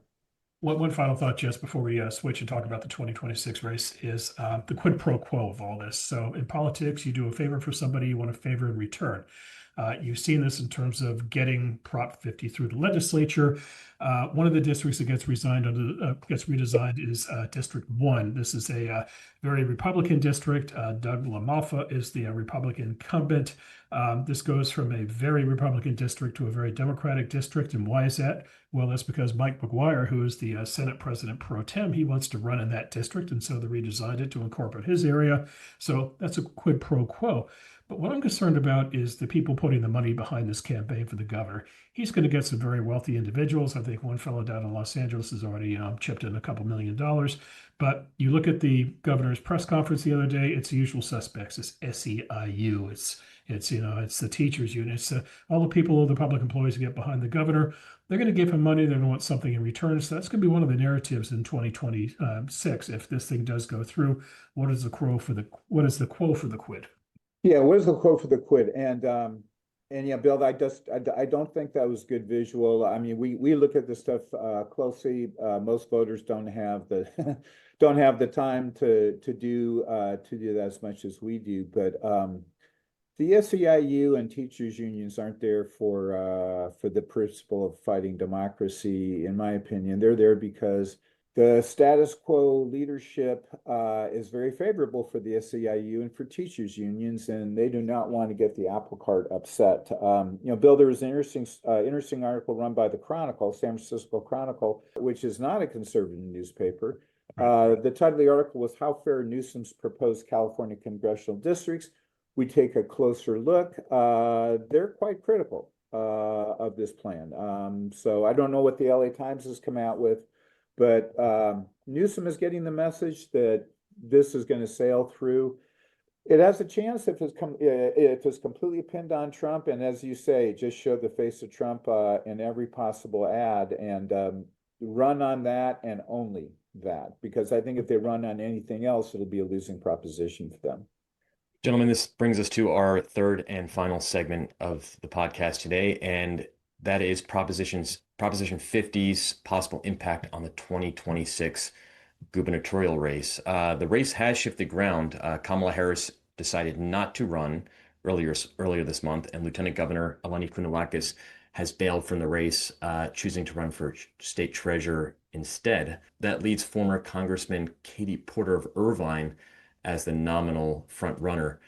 One final thought, just before we switch and talk about the 2026 race, is the quid pro quo of all this. So in politics, you do a favor for somebody, you want a favor in return. You've seen this in terms of getting Prop 50 through the legislature. One of the districts that gets redesigned is District 1. This is a very Republican district. Doug LaMalfa is the Republican incumbent. This goes from a very Republican district to a very Democratic district. And why is that? Well, that's because Mike McGuire, who is the Senate President pro tem, he wants to run in that district. And so they redesigned it to incorporate his area. So that's a quid pro quo. But what I'm concerned about is the people putting the money behind this campaign for the governor. He's going to get some very wealthy individuals. I think one fellow down in Los Angeles has already chipped in a couple $1 million. But you look at the governor's press conference the other day, it's the usual suspects. It's SEIU. It's the teachers union. It's all the people, all the public employees who get behind the governor. They're going to give him money. They're going to want something in return. So that's going to be one of the narratives in 2026. If this thing does go through, what is the quo for the quid? Yeah, what is the quote for the quid? And yeah, Bill, I don't think that was good visual. I mean, we look at this stuff closely. Most voters don't have the time to do that as much as we do. But the SEIU and teachers unions aren't there for the principle of fighting democracy. In my opinion, they're there because the status quo leadership is very favorable for the SEIU and for teachers unions, and they do not want to get the apple cart upset. Bill, there was an interesting article run by the Chronicle, San Francisco Chronicle, which is not a conservative newspaper. The title of the article was "How Fair Newsom's Proposed California Congressional Districts." We take a closer look. They're quite critical of this plan. So I don't know what the LA Times has come out with. But Newsom is getting the message that this is going to sail through. It has a chance if it's completely pinned on Trump, and as you say, just show the face of Trump in every possible ad and run on that and only that. Because I think if they run on anything else, it'll be a losing proposition for them. Gentlemen, this brings us to our third and final segment of the podcast today, and that is Proposition 50's possible impact on the 2026 gubernatorial race. The race has shifted ground. Kamala Harris decided not to run earlier this month, and Lieutenant Governor Eleni Kounalakis has bailed from the race, choosing to run for state treasurer instead. That leaves former Congressman Katie Porter of Irvine as the nominal front runner.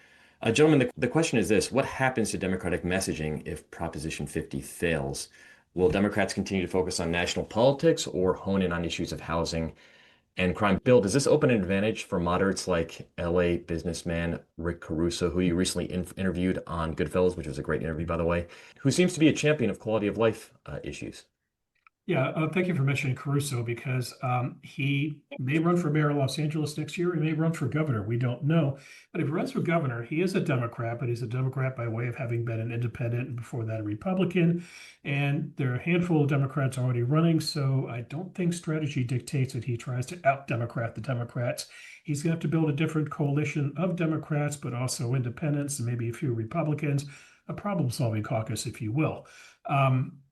Gentlemen, the question is this: what happens to Democratic messaging if Proposition 50 fails? Will Democrats continue to focus on national politics or hone in on issues of housing and crime. Bill, does this open an advantage for moderates like LA businessman Rick Caruso, who you recently interviewed on Goodfellas, which was a great interview, by the way, who seems to be a champion of quality of life issues? Yeah, thank you for mentioning Caruso because he may run for mayor of Los Angeles next year. He may run for governor. We don't know. But if he runs for governor, he is a Democrat, but he's a Democrat by way of having been an independent and before that a Republican. And there are a handful of Democrats already running. So I don't think strategy dictates that he tries to out-Democrat the Democrats. He's going to have to build a different coalition of Democrats, but also independents and maybe a few Republicans, a problem-solving caucus, if you will.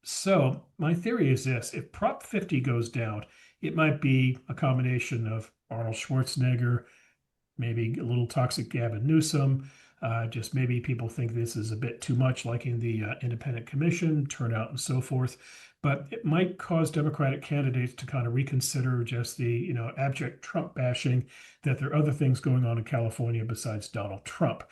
So my theory is this: if Prop 50 goes down, it might be a combination of Arnold Schwarzenegger, maybe a little toxic Gavin Newsom. Just maybe people think this is a bit too much, liking the independent commission, turnout, and so forth. But it might cause Democratic candidates to kind of reconsider just the abject Trump bashing, that there are other things going on in California besides Donald Trump.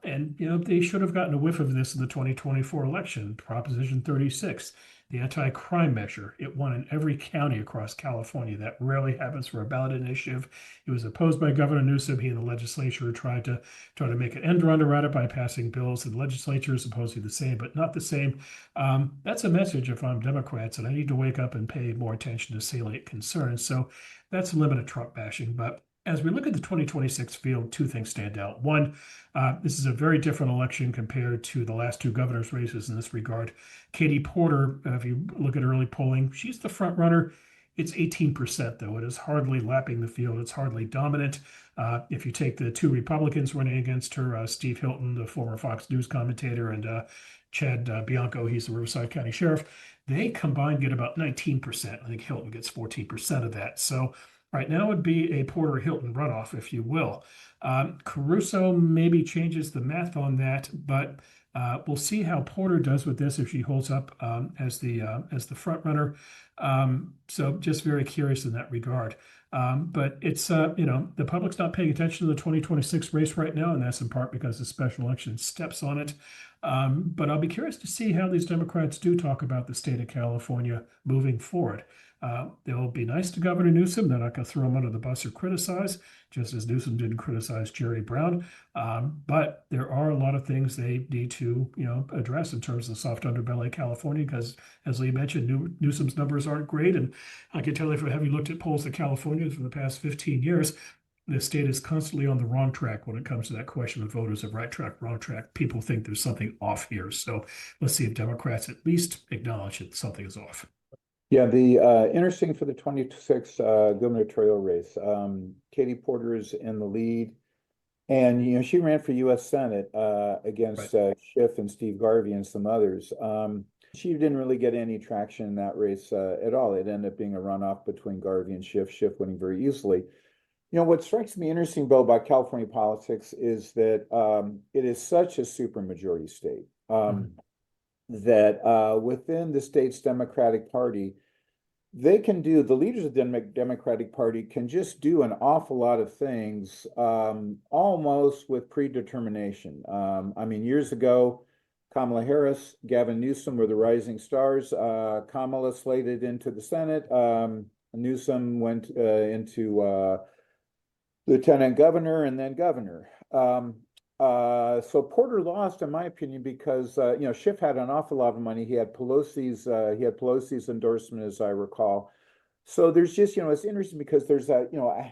And they should have gotten a whiff of this in the 2024 election. Proposition 36, the anti-crime measure. It won in every county across California. That rarely happens for a ballot initiative. It was opposed by Governor Newsom. He and the legislature tried to make an end run around it by passing bills. And the legislature is supposedly the same, but not the same. That's a message if I'm Democrats, and I need to wake up and pay more attention to salient concerns. So that's a limit of Trump bashing. But as we look at the 2026 field, two things stand out. One, this is a very different election compared to the last two governor's races in this regard. Katie Porter, if you look at early polling, she's the front runner. It's 18%, though. It is hardly lapping the field. It's hardly dominant. If you take the two Republicans running against her, Steve Hilton, the former Fox News commentator, and Chad Bianco, he's the Riverside County Sheriff, they combined get about 19%. I think Hilton gets 14% of that. So right now would be a Porter Hilton runoff, if you will. Caruso maybe changes the math on that, but we'll see how Porter does with this if she holds up as the front runner. So just very curious in that regard. But it's the public's not paying attention to the 2026 race right now, and that's in part because the special election steps on it. But I'll be curious to see how these Democrats do talk about the state of California moving forward. They'll be nice to Governor Newsom. They're not going to throw him under the bus or criticize, just as Newsom didn't criticize Jerry Brown. But there are a lot of things they need to, address in terms of the soft underbelly of California, because, as Lee mentioned, Newsom's numbers aren't great. And I can tell you, from having looked at polls in California for the past 15 years, the state is constantly on the wrong track when it comes to that question of voters of right track, wrong track. People think there's something off here. So let's see if Democrats at least acknowledge that something is off. Yeah, the interesting for the 26 gubernatorial race. Katie Porter is in the lead, and she ran for U.S. Senate against Schiff and Steve Garvey and some others. She didn't really get any traction in that race at all. It ended up being a runoff between Garvey and Schiff. Schiff winning very easily. What strikes me interesting, Bill, about California politics is that it is such a supermajority state. That within the state's Democratic Party, the leaders of the Democratic Party can just do an awful lot of things almost with predetermination. Years ago, Kamala Harris, Gavin Newsom were the rising stars. Kamala slated into the Senate. Newsom went into lieutenant governor and then governor. So Porter lost, in my opinion, because Schiff had an awful lot of money. He had Pelosi's endorsement, as I recall. So there's just it's interesting because there's a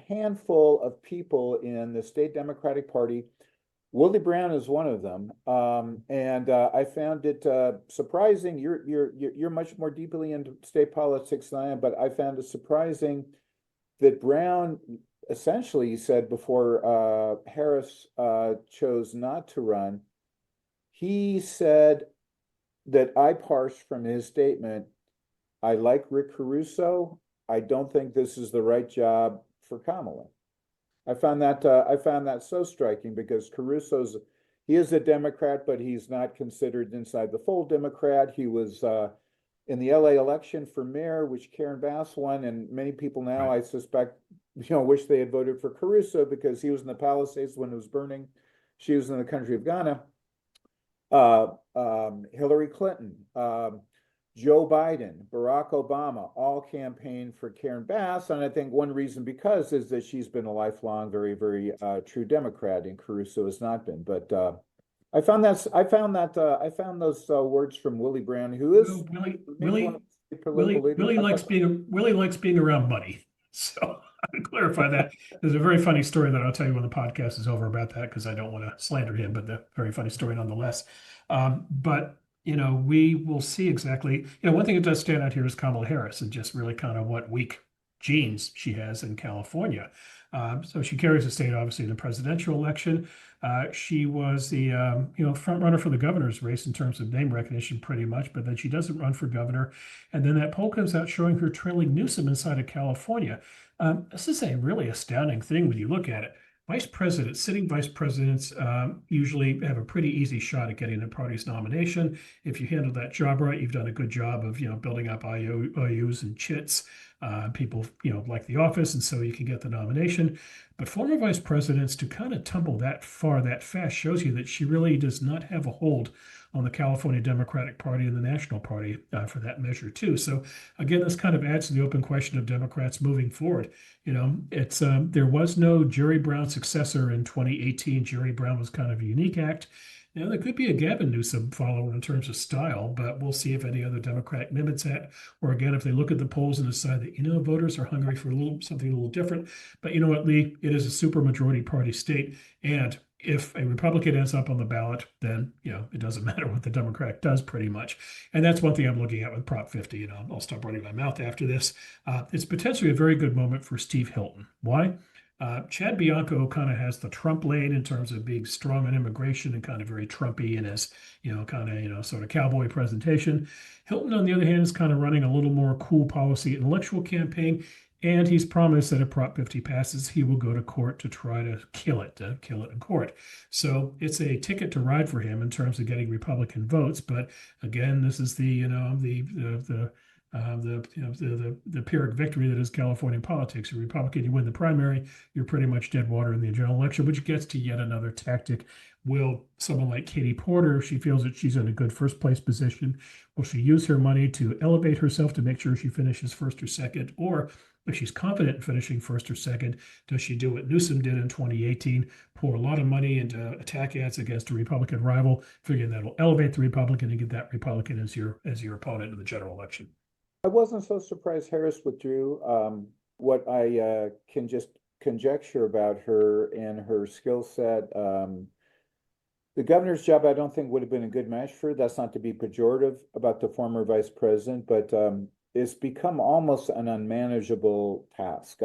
handful of people in the state Democratic Party. Willie Brown is one of them, and I found it surprising. You're much more deeply into state politics than I am, but I found it surprising that Brown essentially said before Harris chose not to run, he said that I parsed from his statement, I like Rick Caruso. I don't think this is the right job for Kamala. I found that so striking because he is a Democrat, but he's not considered inside the fold Democrat. He was in the LA election for mayor, which Karen Bass won, and many people now, I suspect, wish they had voted for Caruso because he was in the Palisades when it was burning. She was in the country of Ghana. Hillary Clinton. Joe Biden, Barack Obama, all campaigned for Karen Bass, and I think one reason because is that she's been a lifelong, very, very true Democrat, and Caruso has not been. But I found those words from Willie Brown, who is Willie likes being around money. So to clarify that, there's a very funny story that I'll tell you when the podcast is over about that, because I don't want to slander him, but the very funny story nonetheless. But we will see exactly. One thing that does stand out here is Kamala Harris, and just really kind of what weak genes she has in California. So she carries the state, obviously, in the presidential election. She was the front runner for the governor's race in terms of name recognition, pretty much. But then she doesn't run for governor, and then that poll comes out showing her trailing Newsom inside of California. This is a really astounding thing when you look at it. Sitting vice presidents usually have a pretty easy shot at getting the party's nomination. If you handle that job right, you've done a good job of building up IOUs and chits. People like the office, and so you can get the nomination. But former vice presidents to kind of tumble that far that fast shows you that she really does not have a hold on the California Democratic Party and the National Party for that measure too. So again, this kind of adds to the open question of Democrats moving forward. It's there was no Jerry Brown successor in 2018. Jerry Brown was kind of a unique act. Now, there could be a Gavin Newsom follower in terms of style, but we'll see if any other Democrat mimics that, or again, if they look at the polls and decide that, voters are hungry for something a little different. But you know what, Lee? It is a super majority party state, and if a Republican ends up on the ballot, then it doesn't matter what the Democrat does, pretty much. And that's one thing I'm looking at with Prop 50. I'll stop running my mouth after this. It's potentially a very good moment for Steve Hilton. Why? Chad Bianco kind of has the Trump lane in terms of being strong on immigration and kind of very Trumpy in his, sort of cowboy presentation. Hilton, on the other hand, is kind of running a little more cool policy intellectual campaign. And he's promised that if Prop 50 passes, he will go to court to try to kill it in court. So it's a ticket to ride for him in terms of getting Republican votes. But again, this is the Pyrrhic victory that is California politics. A Republican, you win the primary, you're pretty much dead water in the general election, which gets to yet another tactic. Will someone like Katie Porter, if she feels that she's in a good first place position, will she use her money to elevate herself to make sure she finishes first or second? Or if she's confident in finishing first or second, does she do what Newsom did in 2018, pour a lot of money into attack ads against a Republican rival, figuring that'll elevate the Republican and get that Republican as your opponent in the general election? I wasn't so surprised Harris withdrew. What I can just conjecture about her and her skill set, the governor's job, I don't think would have been a good match for her. That's not to be pejorative about the former vice president, but it's become almost an unmanageable task.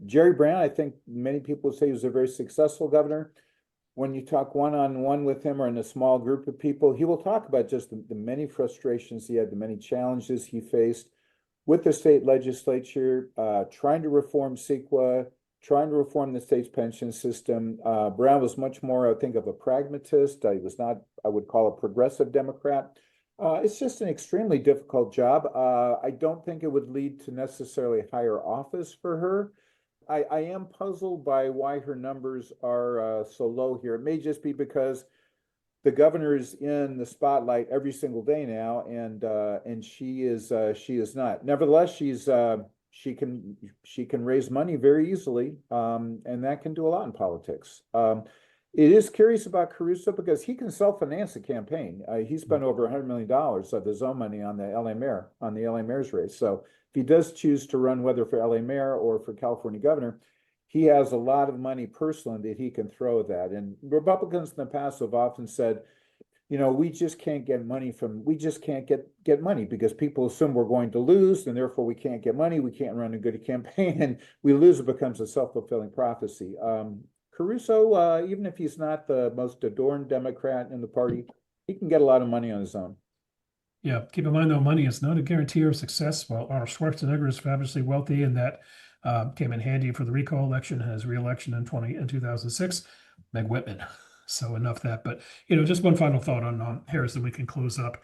Jerry Brown, I think many people would say he was a very successful governor. When you talk one-on-one with him or in a small group of people, he will talk about just the many frustrations he had, the many challenges he faced with the state legislature, trying to reform CEQA, trying to reform the state's pension system. Brown was much more, I think, of a pragmatist. He was not, I would call, a progressive Democrat. It's just an extremely difficult job. I don't think it would lead to necessarily higher office for her. I am puzzled by why her numbers are so low here. It may just be because the governor is in the spotlight every single day now, and she is not. Nevertheless, she can raise money very easily, and that can do a lot in politics. It is curious about Caruso because he can self-finance a campaign. He spent over $100 million of his own money on the LA mayor's race. So if he does choose to run, whether for LA mayor or for California governor, he has a lot of money personally that he can throw at that. And Republicans in the past have often said, we just can't get money get money because people assume we're going to lose, and therefore we can't get money. We can't run a good campaign, and we lose. It becomes a self-fulfilling prophecy. Caruso, even if he's not the most adorned Democrat in the party, he can get a lot of money on his own. Yeah, keep in mind, though, money is not a guarantee of success. While Arnold Schwarzenegger is fabulously wealthy, and that came in handy for the recall election and his re-election in 2006, Meg Whitman. So enough that. But, just one final thought on Harris, and we can close up.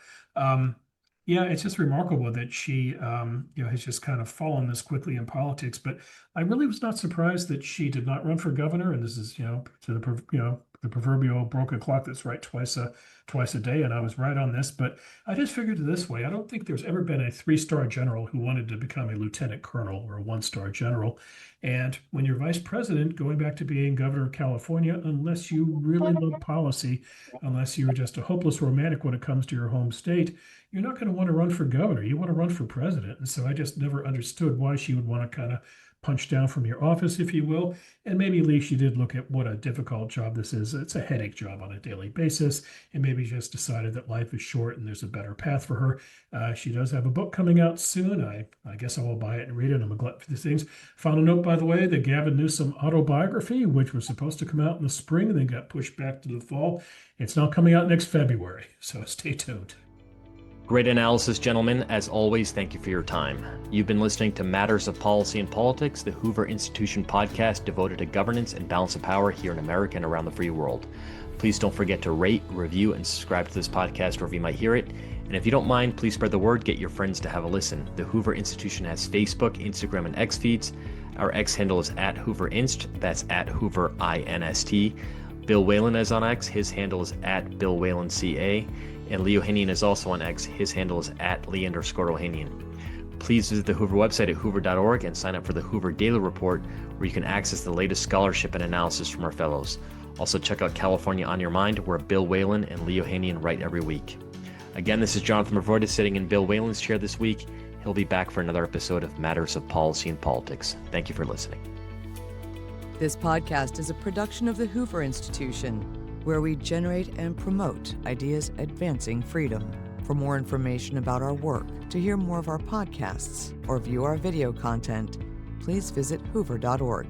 Yeah, it's just remarkable that she, has just kind of fallen this quickly in politics. But I really was not surprised that she did not run for governor. And this is, to the proverbial broken clock that's right twice twice a day, and I was right on this, but I just figured it this way. I don't think there's ever been a 3-star general who wanted to become a lieutenant colonel or a 1-star general. And when you're vice president, going back to being governor of California, unless you really love policy, unless you're just a hopeless romantic when it comes to your home state, you're not going to want to run for governor. You want to run for president. And so I just never understood why she would want to kind of punch down from your office, if you will. And maybe at least she did look at what a difficult job this is. It's a headache job on a daily basis. And maybe just decided that life is short and there's a better path for her. She does have a book coming out soon. I guess I will buy it and read it. I'm a glutton for these things. Final note, by the way, the Gavin Newsom autobiography, which was supposed to come out in the spring and then got pushed back to the fall. It's now coming out next February. So stay tuned. Great analysis, gentlemen. As always, thank you for your time. You've been listening to Matters of Policy and Politics, the Hoover Institution podcast devoted to governance and balance of power here in America and around the free world. Please don't forget to rate, review, and subscribe to this podcast wherever you might hear it. And if you don't mind, please spread the word, get your friends to have a listen. The Hoover Institution has Facebook, Instagram, and X feeds. Our X handle is @HooverInst, that's @HooverInst. Bill Whalen is on X, his handle is @BillWhalenCA. And Leo Hanian is also on X. His handle is @Lee_Ohanian. Please visit the Hoover website at hoover.org and sign up for the Hoover Daily Report, where you can access the latest scholarship and analysis from our fellows. Also, check out California on Your Mind, where Bill Whalen and Leo Hanian write every week. Again, this is Jonathan Mavoida sitting in Bill Whalen's chair this week. He'll be back for another episode of Matters of Policy and Politics. Thank you for listening. This podcast is a production of the Hoover Institution, where we generate and promote ideas advancing freedom. For more information about our work, to hear more of our podcasts, or view our video content, please visit hoover.org.